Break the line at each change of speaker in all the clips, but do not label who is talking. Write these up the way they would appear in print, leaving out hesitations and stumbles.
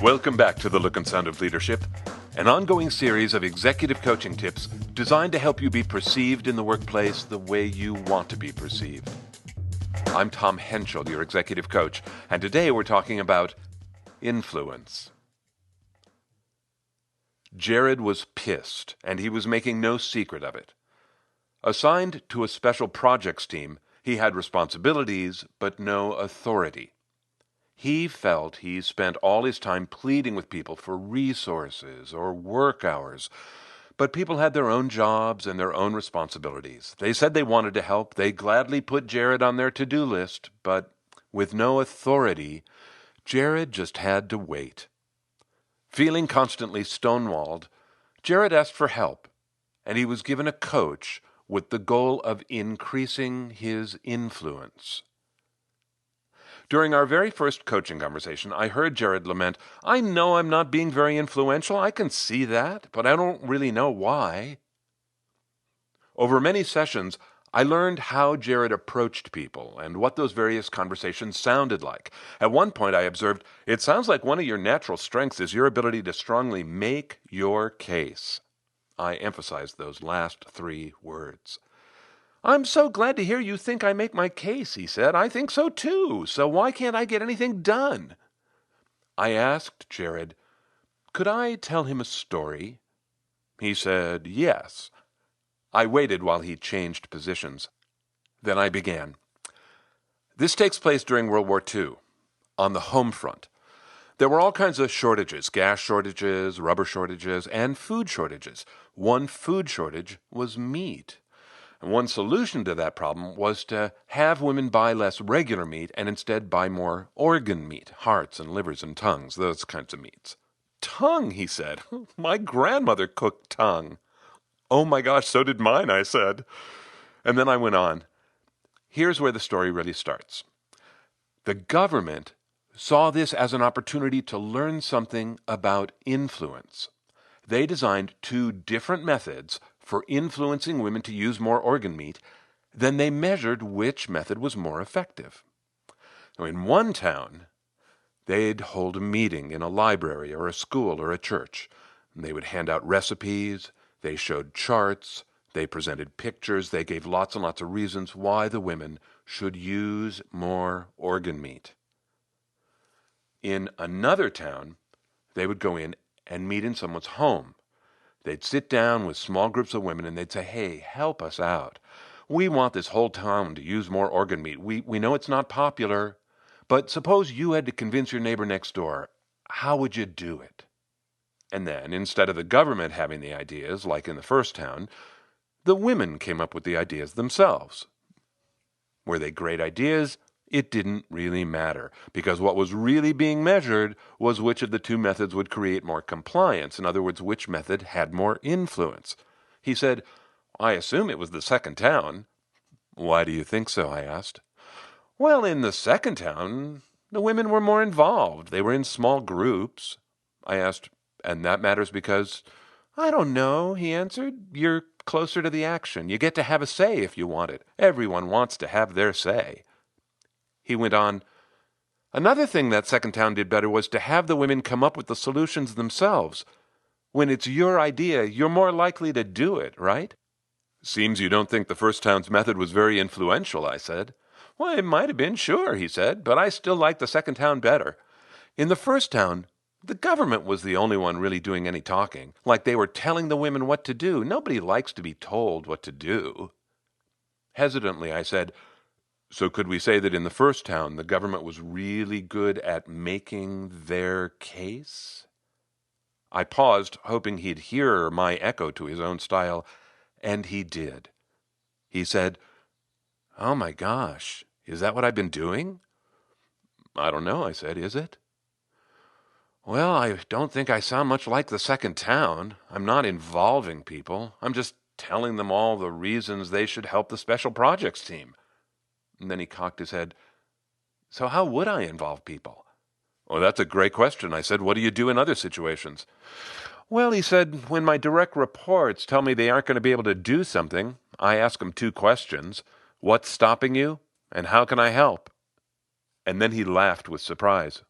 Welcome back to The Look and Sound of Leadership, an ongoing series of executive coaching tips designed to help you be perceived in the workplace the way you want to be perceived. I'm Tom Henschel, your executive coach, and today we're talking about influence. Jared was pissed, and he was making no secret of it. Assigned to a special projects team, he had responsibilities but no authority. He felt he spent all his time pleading with people for resources or work hours, but people had their own jobs and their own responsibilities. They said they wanted to help. They gladly put Jared on their to-do list, but with no authority, Jared just had to wait. Feeling constantly stonewalled, Jared asked for help, and he was given a coach with the goal of increasing his influence. During our very first coaching conversation, I heard Jared lament, "I know I'm not being very influential. I can see that, but I don't really know why." Over many sessions, I learned how Jared approached people and what those various conversations sounded like. At one point, I observed, "It sounds like one of your natural strengths is your ability to strongly make your case." I emphasized those last three words. "I'm so glad to hear you think I make my case," he said. "I think so too. So why can't I get anything done?" I asked Jared, could I tell him a story? He said yes. I waited while he changed positions. Then I began. This takes place during World War II, on the home front. There were all kinds of shortages, gas shortages, rubber shortages, and food shortages. One food shortage was meat. And one solution to that problem was to have women buy less regular meat and instead buy more organ meat, hearts and livers and tongues, those kinds of meats. "Tongue," he said. "My grandmother cooked tongue." "Oh my gosh, so did mine," I said. And then I went on. Here's where the story really starts. The government saw this as an opportunity to learn something about influence. They designed two different methods for influencing women to use more organ meat. Then they measured which method was more effective. In one town, they'd hold a meeting in a library or a school or a church. They would hand out recipes, they showed charts, they presented pictures, they gave lots and lots of reasons why the women should use more organ meat. In another town, they would go in and meet in someone's home. They'd sit down with small groups of women and they'd say, "Hey, help us out. We want this whole town to use more organ meat. We know it's not popular, but suppose you had to convince your neighbor next door. How would you do it?" And then, instead of the government having the ideas, like in the first town, the women came up with the ideas themselves. Were they great ideas? It didn't really matter, because what was really being measured was which of the two methods would create more compliance. In other words, which method had more influence. He said, "I assume it was the second town." "Why do you think so?" I asked. "Well, in the second town, the women were more involved. They were in small groups." I asked, "And that matters because—" "I don't know," he answered. "You're closer to the action. You get to have a say if you want it. Everyone wants to have their say." He went on, "Another thing that second town did better was to have the women come up with the solutions themselves. When it's your idea, you're more likely to do it, right?" "Seems you don't think the first town's method was very influential," I said. "Well, it might have been, sure," he said, "but I still like the second town better. In the first town, the government was the only one really doing any talking, like they were telling the women what to do. Nobody likes to be told what to do." Hesitantly, I said, "So could we say that in the first town, the government was really good at making their case?" I paused, hoping he'd hear my echo to his own style, and he did. He said, "Oh my gosh, is that what I've been doing?" "I don't know," I said. "Is it?" "Well, I don't think I sound much like the second town. I'm not involving people. I'm just telling them all the reasons they should help the special projects team." And then he cocked his head. "So how would I involve people?" "Well, that's a great question," I said. "What do you do in other situations?" "Well," he said, "when my direct reports tell me they aren't going to be able to do something, I ask them two questions. What's stopping you? And how can I help?" And then he laughed with surprise.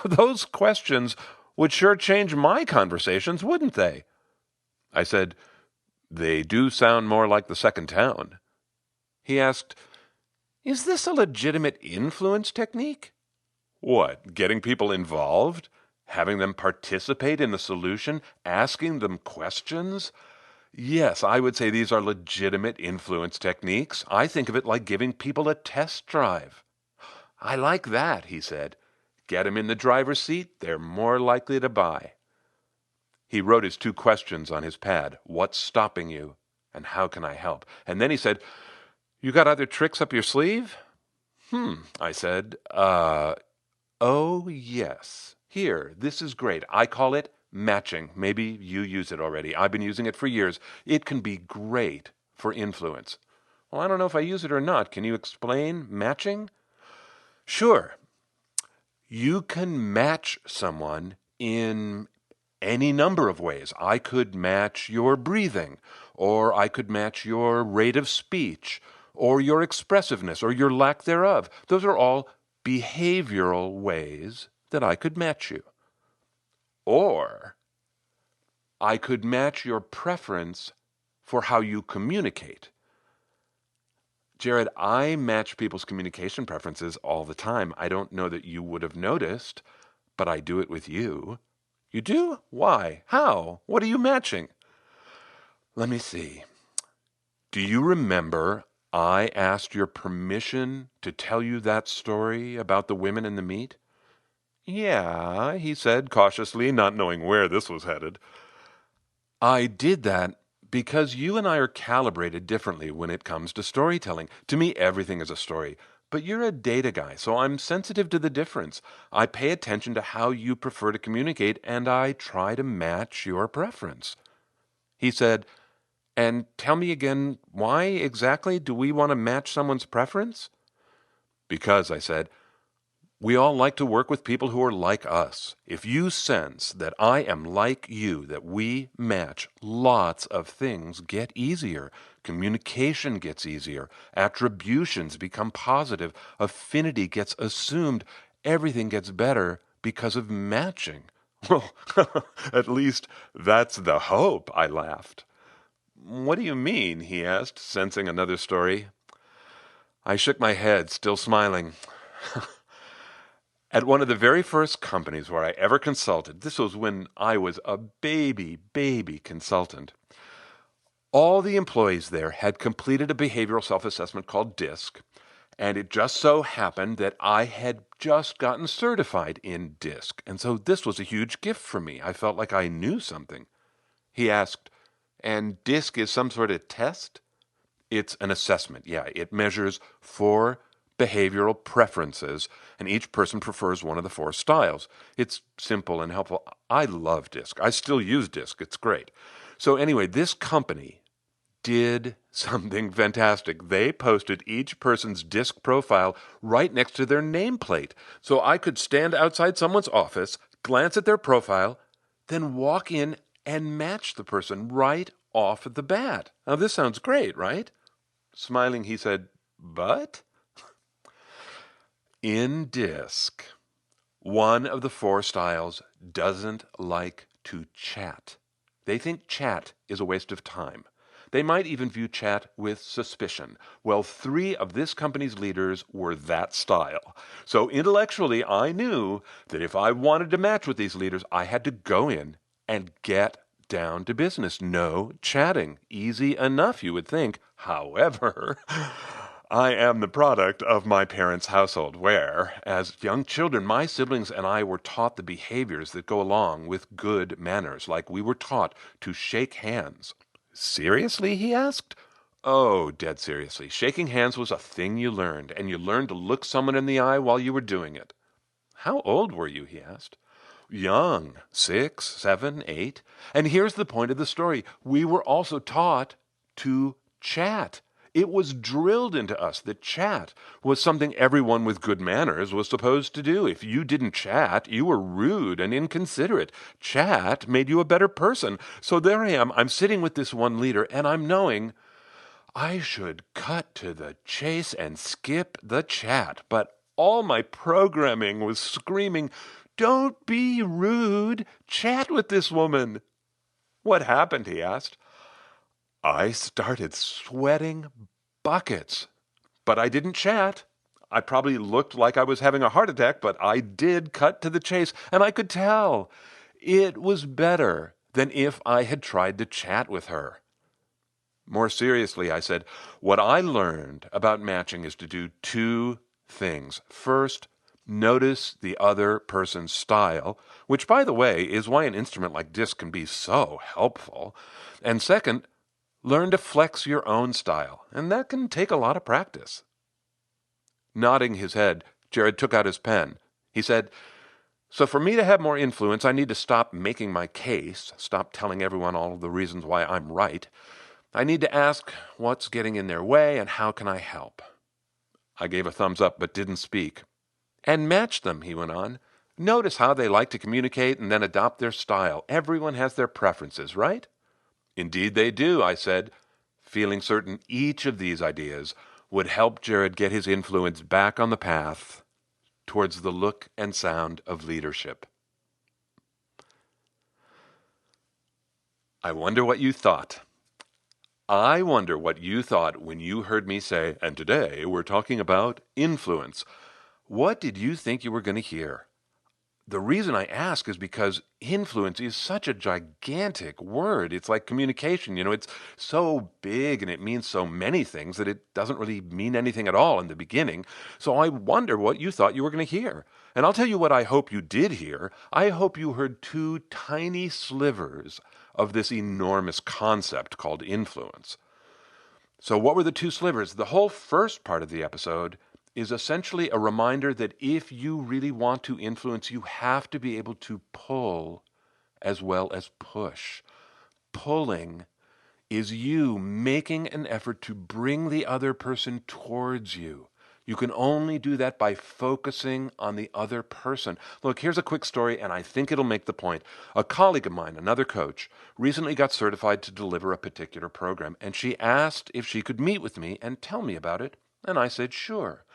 Those questions would sure change my conversations, wouldn't they? I said, they do sound more like the second town. He asked, is this a legitimate influence technique? What, getting people involved? Having them participate in the solution? Asking them questions? Yes, I would say these are legitimate influence techniques. I think of it like giving people a test drive. I like that, he said. Get them in the driver's seat, they're more likely to buy. He wrote his 2 questions on his pad. What's stopping you? And how can I help? And then he said, you got other tricks up your sleeve? I said, oh, yes. Here, this is great. I call it matching. Maybe you use it already. I've been using it for years. It can be great for influence. Well, I don't know if I use it or not. Can you explain matching? Sure. You can match someone in any number of ways. I could match your breathing, or I could match your rate of speech, or your expressiveness, or your lack thereof. Those are all behavioral ways that I could match you. Or I could match your preference for how you communicate. Jared, I match people's communication preferences all the time. I don't know that you would have noticed, but I do it with you. You do? Why? How? What are you matching? Let me see. Do you remember I asked your permission to tell you that story about the women in the meat? Yeah, he said cautiously, not knowing where this was headed. I did that because you and I are calibrated differently when it comes to storytelling. To me, everything is a story. But you're a data guy, so I'm sensitive to the difference. I pay attention to how you prefer to communicate, and I try to match your preference. He said, and tell me again, why exactly do we want to match someone's preference? Because, I said, we all like to work with people who are like us. If you sense that I am like you, that we match, lots of things get easier. Communication gets easier. Attributions become positive. Affinity gets assumed. Everything gets better because of matching. Well, at least that's the hope, I laughed. What do you mean? He asked, sensing another story. I shook my head, still smiling. At one of the very first companies where I ever consulted, this was when I was a baby consultant, all the employees there had completed a behavioral self-assessment called DISC, and it just so happened that I had just gotten certified in DISC, and so this was a huge gift for me. I felt like I knew something. He asked, and DISC is some sort of test? It's an assessment, yeah. It measures 4 behavioral preferences, and each person prefers one of the 4 styles. It's simple and helpful. I love DISC. I still use DISC. It's great. So anyway, this company did something fantastic. They posted each person's DISC profile right next to their nameplate. So I could stand outside someone's office, glance at their profile, then walk in and match the person right off the bat. Now this sounds great, right? Smiling, he said, but in DISC, one of the 4 styles doesn't like to chat. They think chat is a waste of time. They might even view chat with suspicion. Well, 3 of this company's leaders were that style. So intellectually, I knew that if I wanted to match with these leaders, I had to go in and get down to business. No chatting. Easy enough, you would think. However, I am the product of my parents' household where, as young children, my siblings and I were taught the behaviors that go along with good manners, like we were taught to shake hands. Seriously, he asked? Oh, dead seriously. Shaking hands was a thing you learned, and you learned to look someone in the eye while you were doing it. How old were you? He asked. Young, 6, 7, 8. And here's the point of the story. We were also taught to chat. It was drilled into us that chat was something everyone with good manners was supposed to do. If you didn't chat, you were rude and inconsiderate. Chat made you a better person. So there I am. I'm sitting with this one leader, and I'm knowing I should cut to the chase and skip the chat. But All my programming was screaming, "Don't be rude. Chat with this woman." "What happened?" he asked. I started sweating buckets, but I didn't chat. I probably looked like I was having a heart attack, but I did cut to the chase, and I could tell it was better than if I had tried to chat with her. More seriously, I said, what I learned about matching is to do two things. First, notice the other person's style, which, by the way, is why an instrument like this can be so helpful. And second, learn to flex your own style, and that can take a lot of practice. Nodding his head, Jared took out his pen. He said, "So for me to have more influence, I need to stop making my case, stop telling everyone all of the reasons why I'm right. I need to ask what's getting in their way and how can I help?" I gave a thumbs up but didn't speak. "And match them," he went on. "Notice how they like to communicate and then adopt their style. Everyone has their preferences, right?" "Indeed they do," I said, feeling certain each of these ideas would help Jared get his influence back on the path towards the look and sound of leadership. I wonder what you thought. I wonder what you thought when you heard me say, "And today we're talking about influence." What did you think you were going to hear? The reason I ask is because influence is such a gigantic word. It's like communication. It's so big and it means so many things that it doesn't really mean anything at all in the beginning. So I wonder what you thought you were going to hear. And I'll tell you what I hope you did hear. I hope you heard two tiny slivers of this enormous concept called influence. So what were the two slivers? The whole first part of the episode is essentially a reminder that if you really want to influence, you have to be able to pull as well as push. Pulling is you making an effort to bring the other person towards you. You can only do that by focusing on the other person. Look, here's a quick story, and I think it'll make the point. A colleague of mine, another coach, recently got certified to deliver a particular program, and she asked if she could meet with me and tell me about it, and I said, sure.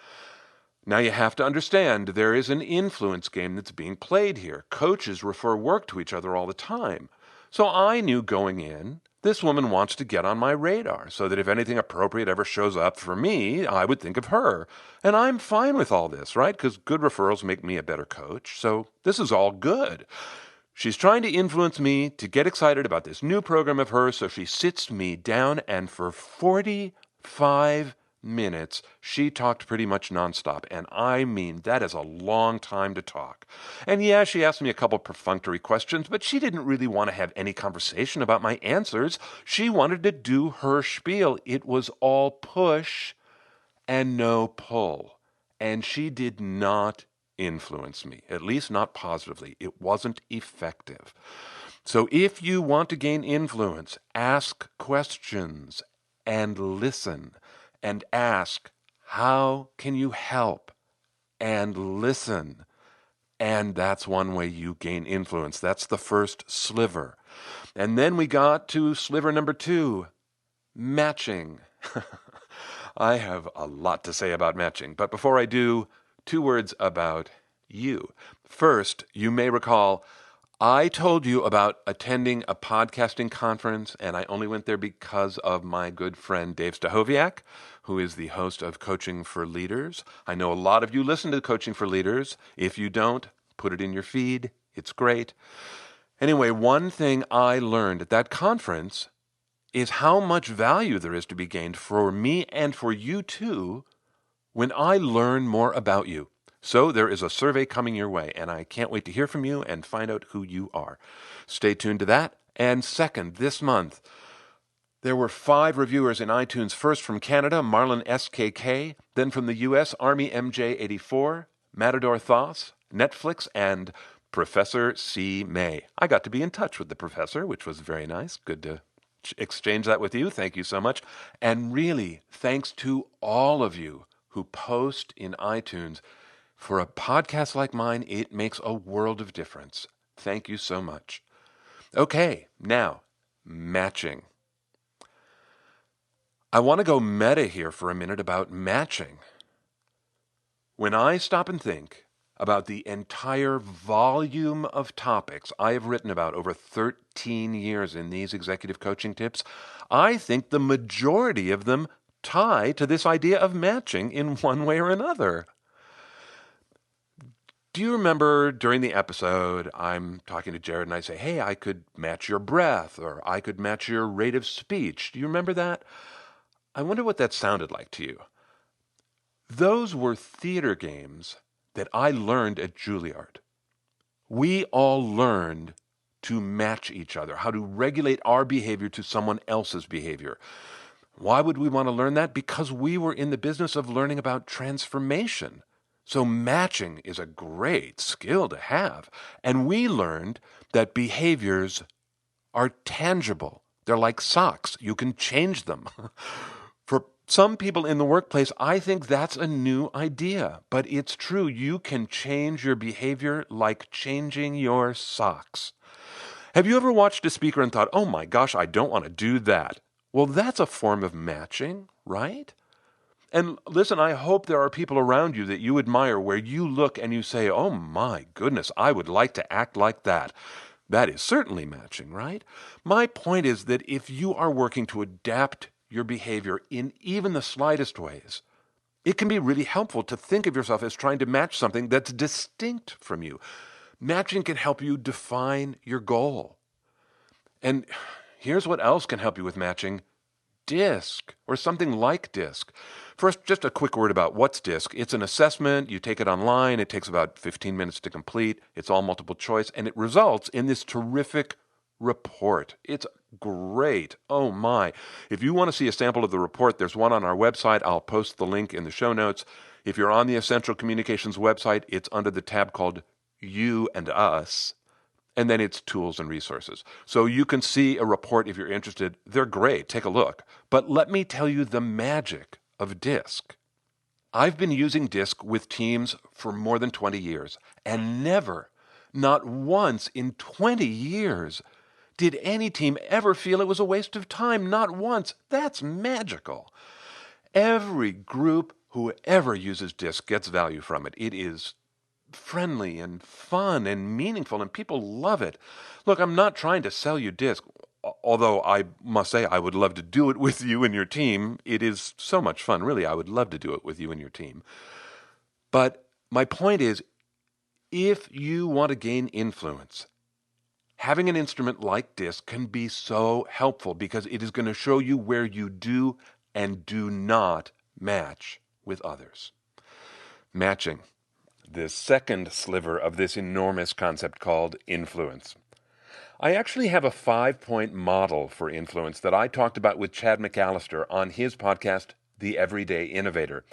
Now you have to understand, there is an influence game that's being played here. Coaches refer work to each other all the time. So I knew going in, this woman wants to get on my radar so that if anything appropriate ever shows up for me, I would think of her. And I'm fine with all this, right? Because good referrals make me a better coach. So this is all good. She's trying to influence me to get excited about this new program of hers, so she sits me down and for 45 minutes, she talked pretty much nonstop. And I mean, that is a long time to talk. And yeah, she asked me a couple perfunctory questions, but she didn't really want to have any conversation about my answers. She wanted to do her spiel. It was all push and no pull. And she did not influence me, at least not positively. It wasn't effective. So if you want to gain influence, ask questions and listen. And ask, how can you help? And listen. And that's one way you gain influence. That's the first sliver. And then we got to sliver number 2, matching. I have a lot to say about matching, but before I do, 2 words about you. First, you may recall I told you about attending a podcasting conference, and I only went there because of my good friend Dave Stachowiak, who is the host of Coaching for Leaders. I know a lot of you listen to Coaching for Leaders. If you don't, put it in your feed. It's great. Anyway, one thing I learned at that conference is how much value there is to be gained for me and for you too when I learn more about you. So there is a survey coming your way, and I can't wait to hear from you and find out who you are. Stay tuned to that. And second, this month, there were 5 reviewers in iTunes. First from Canada, Marlon SKK. Then from the U.S., Army MJ84, Matador Thos, Netflix, and Professor C. May. I got to be in touch with the professor, which was very nice. Good to exchange that with you. Thank you so much. And really, thanks to all of you who post in iTunes. For a podcast like mine, it makes a world of difference. Thank you so much. Okay, now, matching. I want to go meta here for a minute about matching. When I stop and think about the entire volume of topics I have written about over 13 years in these executive coaching tips, I think the majority of them tie to this idea of matching in one way or another. Do you remember during the episode, I'm talking to Jared and I say, hey, I could match your breath, or I could match your rate of speech. Do you remember that? I wonder what that sounded like to you. Those were theater games that I learned at Juilliard. We all learned to match each other, how to regulate our behavior to someone else's behavior. Why would we want to learn that? Because we were in the business of learning about transformation. So matching is a great skill to have. And we learned that behaviors are tangible. They're like socks. You can change them. For some people in the workplace, I think that's a new idea. But it's true. You can change your behavior like changing your socks. Have you ever watched a speaker and thought, oh my gosh, I don't want to do that? Well, that's a form of matching, right? And listen, I hope there are people around you that you admire where you look and you say, oh my goodness, I would like to act like that. That is certainly matching, right? My point is that if you are working to adapt your behavior in even the slightest ways, it can be really helpful to think of yourself as trying to match something that's distinct from you. Matching can help you define your goal. And here's what else can help you with matching. DISC, or something like DISC. First, just a quick word about what's DISC. It's an assessment. You take it online. It takes about 15 minutes to complete. It's all multiple choice, and it results in this terrific report. It's great. Oh my. If you want to see a sample of the report, there's one on our website. I'll post the link in the show notes. If you're on the Essential Communications website, it's under the tab called You and Us. And then it's tools and resources. So you can see a report if you're interested. They're great. Take a look. But let me tell you the magic of DISC. I've been using DISC with teams for more than 20 years, and never, not once in 20 years, did any team ever feel it was a waste of time. Not once. That's magical. Every group, whoever uses DISC, gets value from it. It is friendly and fun and meaningful, and people love it. Look, I'm not trying to sell you DISC, although I must say I would love to do it with you and your team. It is so much fun, really. I would love to do it with you and your team. But my point is, if you want to gain influence, having an instrument like DISC can be so helpful because it is going to show you where you do and do not match with others. Matching. The second sliver of this enormous concept called influence. I actually have a 5-point model for influence that I talked about with Chad McAllister on his podcast, The Everyday Innovator.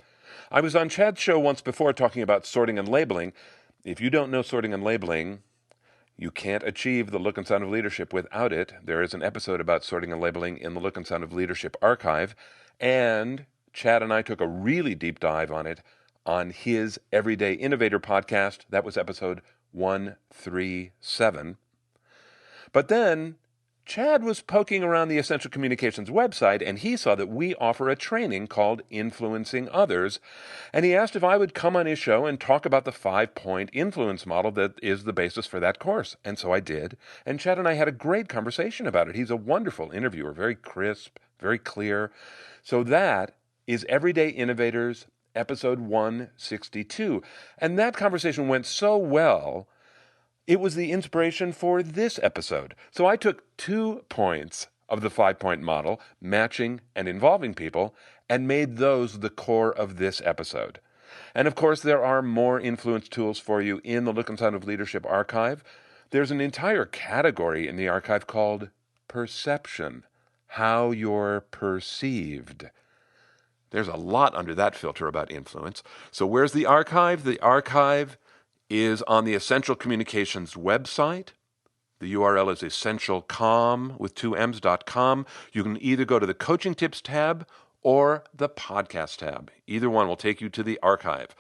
I was on Chad's show once before talking about sorting and labeling. If you don't know sorting and labeling, you can't achieve the look and sound of leadership without it. There is an episode about sorting and labeling in the Look and Sound of Leadership archive, and Chad and I took a really deep dive on it on his Everyday Innovator podcast. That was episode 137. But then Chad was poking around the Essential Communications website, and he saw that we offer a training called Influencing Others, and he asked if I would come on his show and talk about the 5-point influence model that is the basis for that course. And so I did, and Chad and I had a great conversation about it. He's a wonderful interviewer, very crisp, very clear. So that is Everyday Innovators episode 162. And that conversation went so well, it was the inspiration for this episode. So I took 2 points of the 5-point model, matching and involving people, and made those the core of this episode. And of course, there are more influence tools for you in the Look and Sound of Leadership archive. There's an entire category in the archive called perception, how you're perceived. There's a lot under that filter about influence. So where's the archive? The archive is on the Essential Communications website. The URL is essentialcom with 2ms.com. You can either go to the Coaching Tips tab or the Podcast tab. Either one will take you to the archive.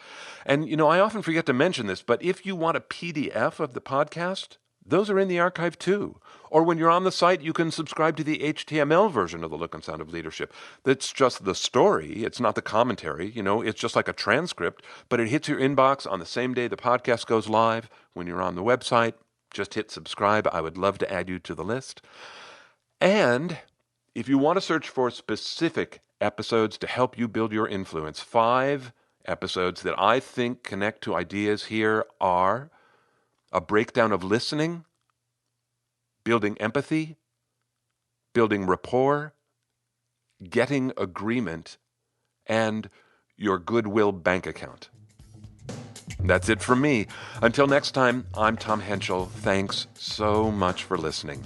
And, I often forget to mention this, but if you want a PDF of the podcast, those are in the archive too. Or when you're on the site, you can subscribe to the HTML version of The Look and Sound of Leadership. That's just the story. It's not the commentary. It's just like a transcript, but it hits your inbox on the same day the podcast goes live. When you're on the website, just hit subscribe. I would love to add you to the list. And if you want to search for specific episodes to help you build your influence, 5 episodes that I think connect to ideas here are a breakdown of listening, building empathy, building rapport, getting agreement, and your Goodwill bank account. That's it from me. Until next time, I'm Tom Henschel. Thanks so much for listening.